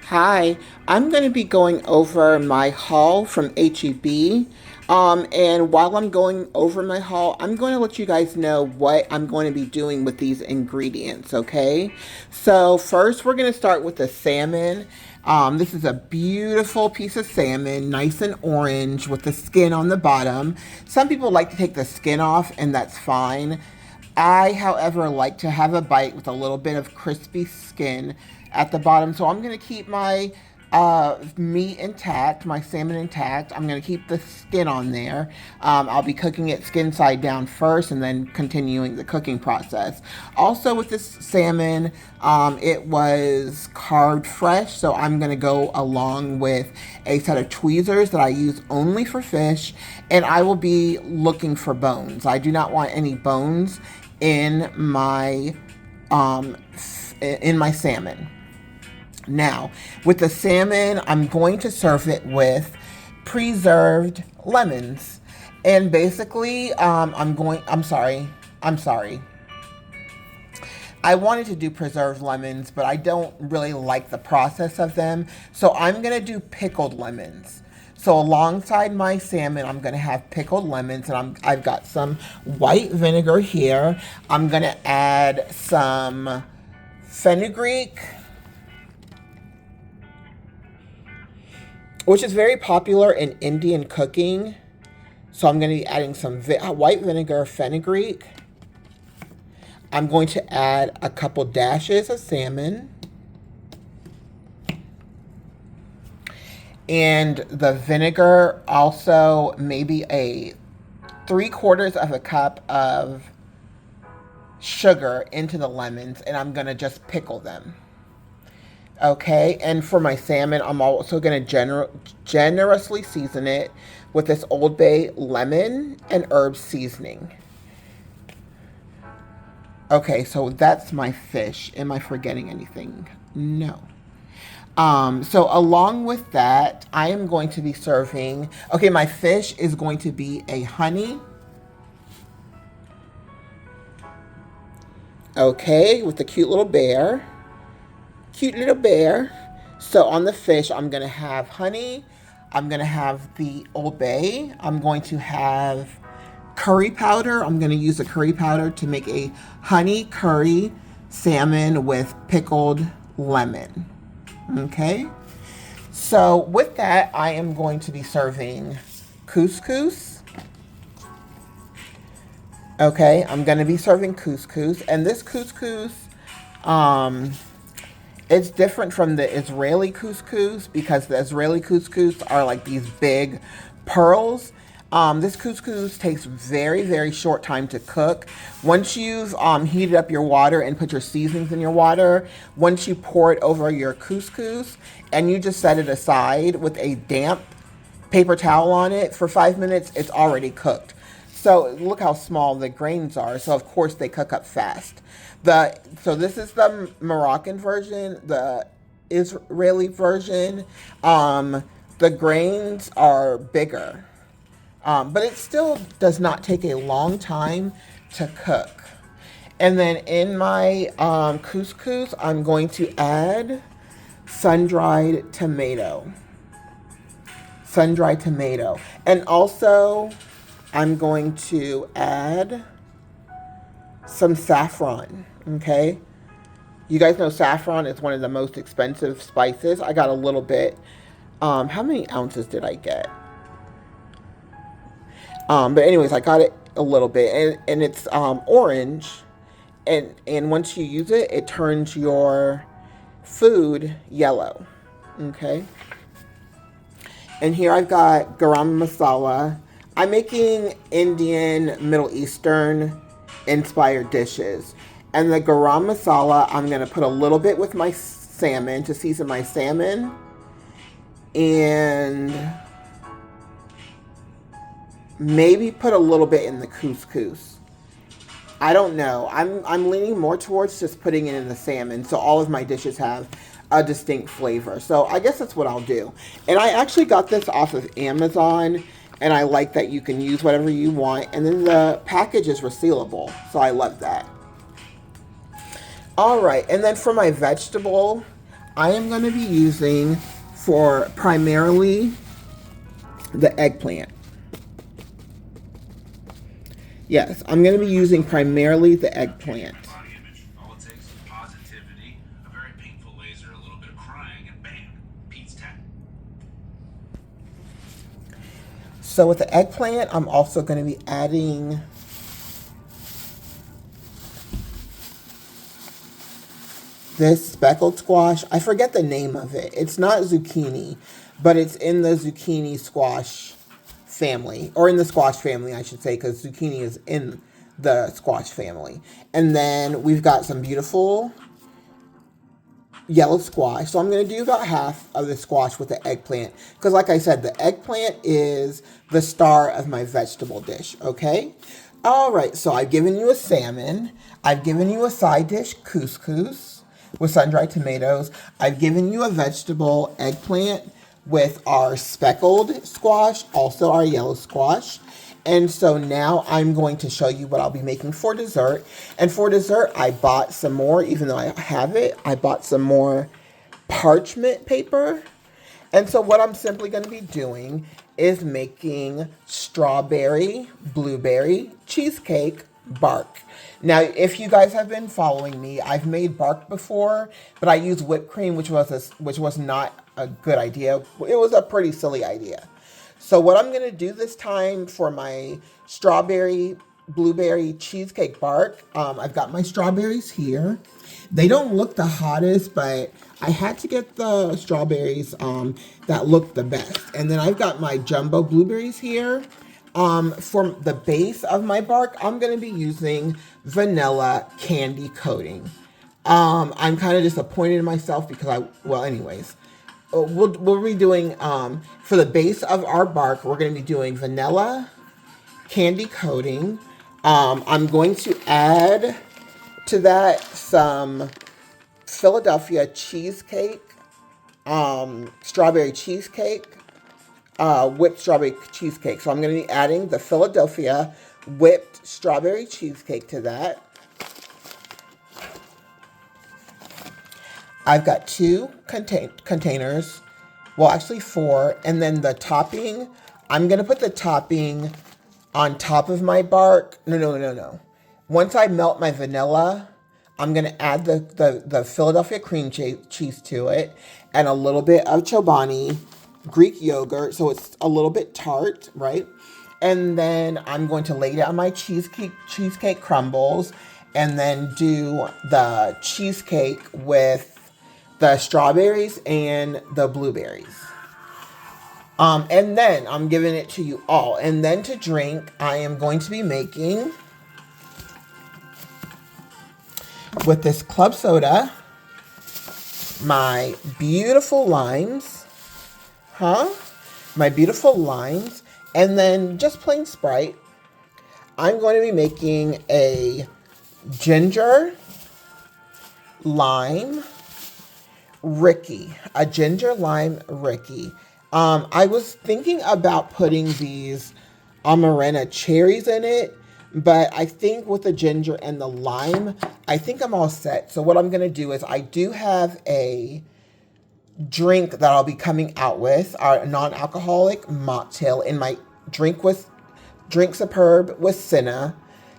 Hi, I'm going to be going over my haul from HEB. And while I'm going over my haul, I'm going to let you guys know what I'm going to be doing with these ingredients, okay? So first we're going to start with the salmon. This is a beautiful piece of salmon, nice and orange with the skin on the bottom. Some people like to take the skin off, and that's fine. I, however, like to have a bite with a little bit of crispy skin at the bottom. So I'm going to keep my meat intact, my salmon intact. I'm going to keep the skin on there. I'll be cooking it skin side down first and then continuing the cooking process. Also with this salmon, it was carved fresh. So I'm going to go along with a set of tweezers that I use only for fish. And I will be looking for bones. I do not want any bones in my salmon. Now, with the salmon, I'm going to serve it with preserved lemons. And basically, I'm sorry. I wanted to do preserved lemons, but I don't really like the process of them. So I'm going to do pickled lemons. So alongside my salmon, I'm going to have pickled lemons, and I've got some white vinegar here. I'm going to add some fenugreek, which is very popular in Indian cooking. So I'm going to be adding some white vinegar, fenugreek. I'm going to add a couple dashes of salmon. And the vinegar, also maybe a 3/4 of a cup of sugar into the lemons, and I'm going to just pickle them. Okay, and for my salmon, I'm also going to generously season it with this Old Bay lemon and herb seasoning. Okay, so that's my fish. Am I forgetting anything? No. So along with that, I am going to be serving, okay, my fish is going to be a honey. Okay, with the cute little bear. Cute little bear. So on the fish, I'm going to have honey. I'm going to have the Old Bay. I'm going to have curry powder. I'm going to use the curry powder to make a honey curry salmon with pickled lemon. Okay. So with that, I am going to be serving couscous. Okay, I'm going to be serving couscous. And this couscous, it's different from the Israeli couscous because the Israeli couscous are like these big pearls. This couscous takes very, very short time to cook. Once you've heated up your water and put your seasonings in your water, once you pour it over your couscous and you just set it aside with a damp paper towel on it for 5 minutes, it's already cooked. So look how small the grains are. So of course they cook up fast. So this is the Moroccan version, the Israeli version. The grains are bigger. But it still does not take a long time to cook. And then in my couscous, I'm going to add sun-dried tomato. Sun-dried tomato. And also, I'm going to add some saffron, okay? You guys know saffron is one of the most expensive spices. I got a little bit. How many ounces did I get? But anyways, I got it a little bit, and it's orange, and once you use it, it turns your food yellow. Okay. And here I've got garam masala. I'm making Indian, Middle Eastern inspired dishes, and the garam masala I'm gonna put a little bit with my salmon to season my salmon, and maybe put a little bit in the couscous. I don't know. I'm leaning more towards just putting it in the salmon, so all of my dishes have a distinct flavor. So I guess that's what I'll do. And I actually got this off of Amazon, and I like that you can use whatever you want. And then the package is resealable, so I love that. All right, and then for my vegetable, I am going to be using for primarily the eggplant. Yes, I'm going to be using primarily the eggplant. So with the eggplant, I'm also going to be adding this speckled squash. I forget the name of it. It's not zucchini, but it's in the zucchini squash family, or in the squash family, I should say, because zucchini is in the squash family. And then we've got some beautiful yellow squash. So I'm going to do about half of the squash with the eggplant, because like I said, the eggplant is the star of my vegetable dish, okay? All right, so I've given you a salmon. I've given you a side dish, couscous with sun-dried tomatoes. I've given you a vegetable, eggplant, with our speckled squash, also our yellow squash. And so now I'm going to show you what I'll be making for dessert. And for dessert, I bought some more, even though I have it, I bought some more parchment paper. And so what I'm simply going to be doing is making strawberry, blueberry cheesecake bark. Now, if you guys have been following me, I've made bark before, but I used whipped cream, which was not a good idea. It was a pretty silly idea. So what I'm going to do this time for my strawberry blueberry cheesecake bark, I've got my strawberries here. They don't look the hottest, but I had to get the strawberries that look the best. And then I've got my jumbo blueberries here. For the base of my bark, I'm going to be using vanilla candy coating. I'm kind of disappointed in myself because anyways, we'll be doing, for the base of our bark, we're going to be doing vanilla candy coating. I'm going to add to that some Philadelphia cheesecake, strawberry cheesecake, whipped strawberry cheesecake. So I'm going to be adding the Philadelphia whipped strawberry cheesecake to that. I've got two containers, well actually four, and then the topping, I'm going to put the topping on top of my bark. No. Once I melt my vanilla, I'm going to add the Philadelphia cream cheese to it and a little bit of Chobani Greek yogurt, so it's a little bit tart, right? And then I'm going to lay down my cheesecake crumbles and then do the cheesecake with the strawberries and the blueberries. And then I'm giving it to you all. And then to drink, I am going to be making, with this club soda, my beautiful limes. My beautiful limes. And then just plain Sprite. I'm going to be making a ginger lime Ricky. A ginger lime Ricky. I was thinking about putting these Amarena cherries in it, but I think with the ginger and the lime, I think I'm all set. So what I'm going to do is I do have a drink that I'll be coming out with, our non-alcoholic mocktail in my Drink Superb with Cynna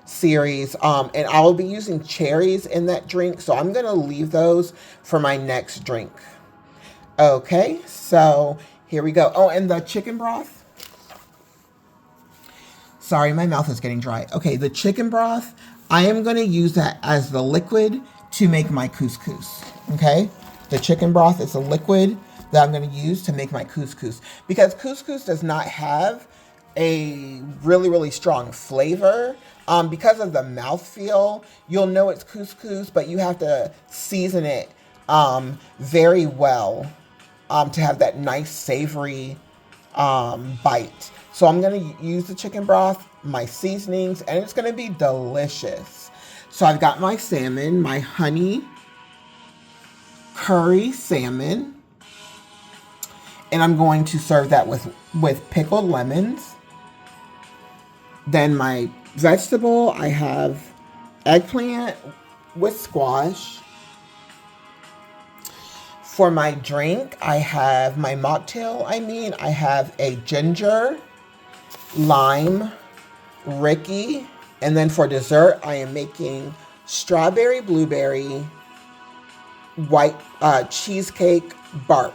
series, and I'll be using cherries in that drink, so I'm going to leave those for my next drink. Okay, so here we go. Oh, and the chicken broth. Sorry, my mouth is getting dry. Okay, the chicken broth, I am going to use that as the liquid to make my couscous. Okay, the chicken broth is a liquid that I'm going to use to make my couscous, because couscous does not have a really strong flavor. Because of the mouthfeel, you'll know it's couscous, but you have to season it very well to have that nice savory bite. So I'm going to use the chicken broth, my seasonings, and it's going to be delicious. So I've got my salmon, my honey curry salmon, and I'm going to serve that with pickled lemons. Then my vegetable, I have eggplant with squash. For my drink, I have my mocktail, I have a ginger, lime, Ricky, and then for dessert, I am making strawberry blueberry white cheesecake bark.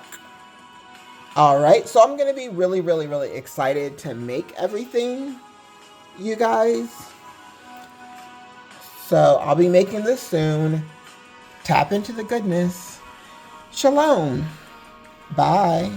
All right, so I'm gonna be really, really, really excited to make everything, you guys. So I'll be making this soon. Tap into the goodness. Shalom. Bye.